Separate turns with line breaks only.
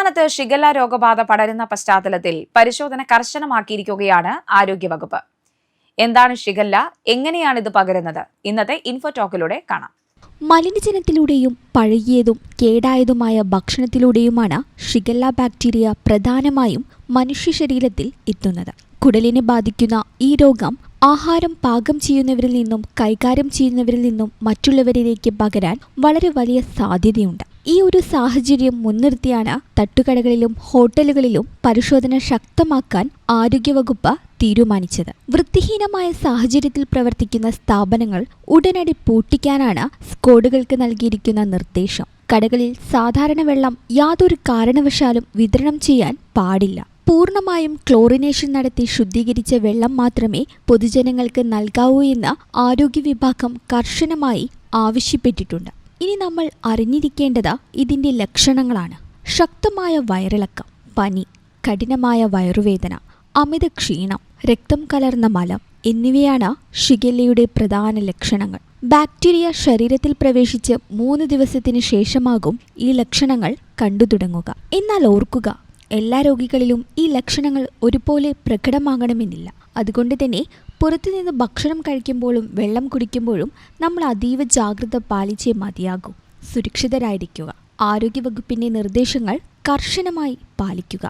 സംസ്ഥാനത്ത് ഷിഗല്ല രോഗബാധ പടരുന്ന പശ്ചാത്തലത്തിൽ പരിശോധന കർശനമാക്കിയിരിക്കുകയാണ് ആരോഗ്യവകുപ്പ്. എന്താണ് ഷിഗല്ല, എങ്ങനെയാണ് ഇത് പകരുന്നത്? ഇന്നത്തെ ഇൻഫോ ടോക്കിലൂടെ കാണാം.
മലിനജലത്തിലൂടെയും പഴകിയതും കേടായതുമായ ഭക്ഷണത്തിലൂടെയുമാണ് ഷിഗല്ല ബാക്ടീരിയ പ്രധാനമായും മനുഷ്യ ശരീരത്തിൽ എത്തുന്നത്. കുടലിനെ ബാധിക്കുന്ന ഈ രോഗം ആഹാരം പാകം ചെയ്യുന്നവരിൽ നിന്നും കൈകാര്യം ചെയ്യുന്നവരിൽ നിന്നും മറ്റുള്ളവരിലേക്ക് പകരാൻ വളരെ വലിയ സാധ്യതയുണ്ട്. ഈ ഒരു സാഹചര്യം മുൻനിർത്തിയാണ് തട്ടുകടകളിലും ഹോട്ടലുകളിലും പരിശോധന ശക്തമാക്കാൻ ആരോഗ്യവകുപ്പ് തീരുമാനിച്ചത്. വൃത്തിഹീനമായ സാഹചര്യത്തിൽ പ്രവർത്തിക്കുന്ന സ്ഥാപനങ്ങൾ ഉടനടി പൂട്ടിക്കാനാണ് സ്ക്വാഡുകൾക്ക് നൽകിയിരിക്കുന്ന നിർദ്ദേശം. കടകളിൽ സാധാരണ വെള്ളം യാതൊരു കാരണവശാലും വിതരണം ചെയ്യാൻ പാടില്ല. പൂർണ്ണമായും ക്ലോറിനേഷൻ നടത്തി ശുദ്ധീകരിച്ച വെള്ളം മാത്രമേ പൊതുജനങ്ങൾക്ക് നൽകാവൂ എന്ന് ആരോഗ്യ വിഭാഗം കർശനമായി ആവശ്യപ്പെട്ടിട്ടുണ്ട്. ഇനി നമ്മൾ അറിഞ്ഞിരിക്കേണ്ടത് ഇതിന്റെ ലക്ഷണങ്ങളാണ്. ശക്തമായ വയറിളക്കം, പനി, കഠിനമായ വയറുവേദന, അമിത ക്ഷീണം, രക്തം കലർന്ന മലം എന്നിവയാണ് ഷിഗല്ലയുടെ പ്രധാന ലക്ഷണങ്ങൾ. ബാക്ടീരിയ ശരീരത്തിൽ പ്രവേശിച്ച് 3 ദിവസത്തിന് ശേഷമാകും ഈ ലക്ഷണങ്ങൾ കണ്ടു തുടങ്ങുക. എന്നാൽ ഓർക്കുക, എല്ലാ രോഗികളിലും ഈ ലക്ഷണങ്ങൾ ഒരുപോലെ പ്രകടമാകണമെന്നില്ല. അതുകൊണ്ട് തന്നെ പുറത്തുനിന്ന് ഭക്ഷണം കഴിക്കുമ്പോഴും വെള്ളം കുടിക്കുമ്പോഴും നമ്മൾ അതീവ ജാഗ്രത പാലിച്ചേ മതിയാകൂ. സുരക്ഷിതരായിരിക്കുക. ആരോഗ്യവകുപ്പിന്റെ നിർദ്ദേശങ്ങൾ കർശനമായി പാലിക്കുക.